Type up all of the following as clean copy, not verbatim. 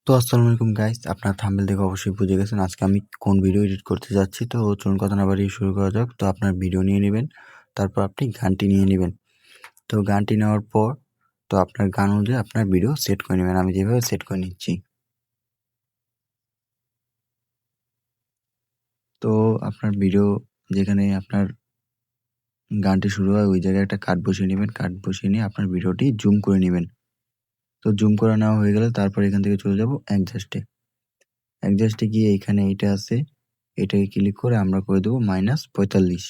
তো আসসালামু আলাইকুম গাইস, আপনার থাম্বনেল দেখে অবশ্যই বুঝে গেছেন আজকে আমি কোন ভিডিও এডিট করতে যাচ্ছি। তো চলুন কথা না বাড়িয়ে শুরু করা যাক। তো আপনার ভিডিও নিয়ে নেবেন, তারপর আপনি গানটি নিয়ে নেবেন। তো গানটি নেওয়ার পর তো আপনার গান অনুযায়ী আপনার ভিডিও সেট করে নেবেন, আমি যেভাবে সেট করে নিচ্ছি। তো আপনার ভিডিও যেখানে আপনার গানটি শুরু হয় ওই জায়গায় একটা কাট বসিয়ে নেবেন, কাট বসিয়ে নিয়ে আপনার ভিডিওটি জুম করে নেবেন। তো জুম করে নেওয়া হয়ে গেলে তারপর এখান থেকে চলে যাব অ্যাডজাস্টে গিয়ে এখানে এইটা আছে, এটাকে ক্লিক করে আমরা করে দেবো -45।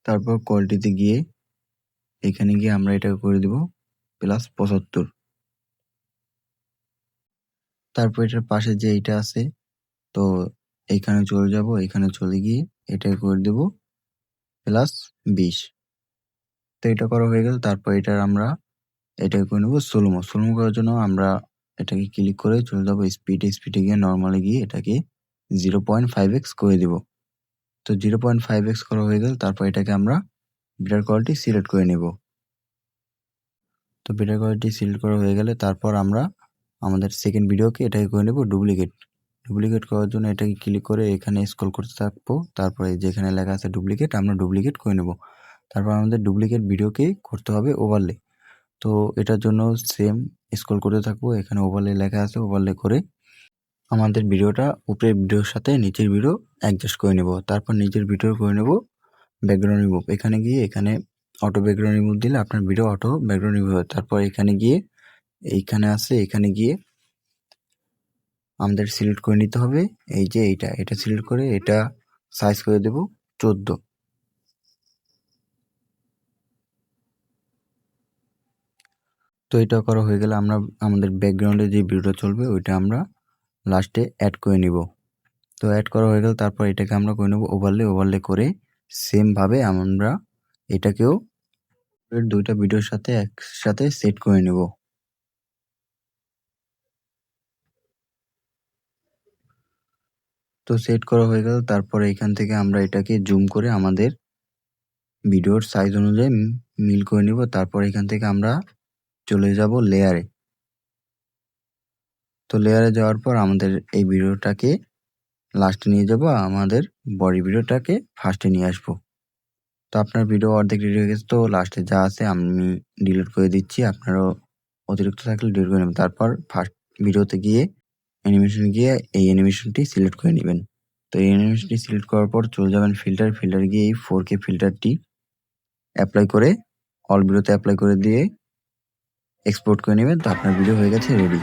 তারপর কোয়ালিটিতে গিয়ে এখানে গিয়ে আমরা এটা করে দেব +75। তারপর এটার পাশে যে এইটা আছে, তো এইখানে চলে যাব, এখানে চলে গিয়ে এটা করে দেব +20। তো এটা করা হয়ে গেল। তারপর এটার আমরা এটাকে করে নেব স্লোমো করার জন্য আমরা এটাকে ক্লিক করে চলে যাব স্পিডে গিয়ে নরমালে গিয়ে এটাকে 0.5x করে দেব। তো 0.5x করা হয়ে গেল। তারপর এটাকে আমরা বিটার কোয়ালিটি সিলেক্ট করে নেব। তো বিটার কোয়ালিটি সিলেক্ট করা হয়ে গেলে তারপর আমরা আমাদের সেকেন্ড ভিডিওকে এটাকে করে নেব ডুপ্লিকেট করার জন্য এটাকে ক্লিক করে এখানে স্ক্রল করতে থাকবো। তারপরে যেখানে লেখা আছে ডুপ্লিকেট আমরা ডুপ্লিকেট করে নেব। তারপর আমাদের ডুপ্লিকেট ভিডিওকে করতে হবে ওভারলে। তো এটার জন্য সেম স্ক্রল করতে থাকবো, এখানে ওভারলে লেখা আছে, ওভারলে করে আমাদের ভিডিওটা উপরের ভিডিওর সাথে নিচের ভিডিও অ্যাডজাস্ট করে নেব। তারপর নিচের ভিডিও করে নেব ব্যাকগ্রাউন্ড রিমুভ। এখানে গিয়ে এখানে অটো ব্যাকগ্রাউন্ড রিমুভ দিলে আপনার ভিডিও অটো ব্যাকগ্রাউন্ড রিমুভ হয়। তারপর এখানে গিয়ে এইখানে আছে, এখানে গিয়ে আমাদের সিলেক্ট করে নিতে হবে এই যে এটা সিলেক্ট করে এটা সাইজ করে দেব 14। তো এটা করা হয়ে গেলে আমরা আমাদের ব্যাকগ্রাউন্ডে যে ভিডিওটা চলবে ওইটা আমরা লাস্টে অ্যাড করে নিব। তো অ্যাড করা হয়ে গেল। তারপর এটাকে আমরা করে নেব ওভারলে করে সেমভাবে আমরা এটাকেও দুইটা ভিডিওর সাথে একসাথে সেট করে নেব। তো সেট করা হয়ে গেল। তারপরে এখান থেকে আমরা এটাকে জুম করে আমাদের ভিডিওর সাইজ অনুযায়ী মিল করে নিব। তারপর এখান থেকে আমরা চলে যাব লেয়ারে। তো লেয়ারে যাওয়ার পর আমাদের এই ভিডিওটাকে লাস্টে নিয়ে যাব, আমাদের বডি ভিডিওটাকে ফার্স্টে নিয়ে আসবো। তো আপনার ভিডিও অর্ধেক রেডি হয়ে গেছে, তো লাস্টে যা আছে আমি ডিলিট করে দিচ্ছি, আপনারাও অতিরিক্ত থাকলে ডিলিট করে নেবেন। তারপর ফার্স্ট ভিডিওতে গিয়ে অ্যানিমেশন গিয়ে এই অ্যানিমেশনটি সিলেক্ট করে নেবেন। তো এই অ্যানিমেশনটি সিলেক্ট করার পর চলে যাবেন ফিল্টারে গিয়ে এই 4K ফিল্টারটি অ্যাপ্লাই করে অল ভিডিওতে অ্যাপ্লাই করে দিয়ে এক্সপোর্ট করে নেবেন। তো আপনার ভিডিও হয়ে গেছে রেডি।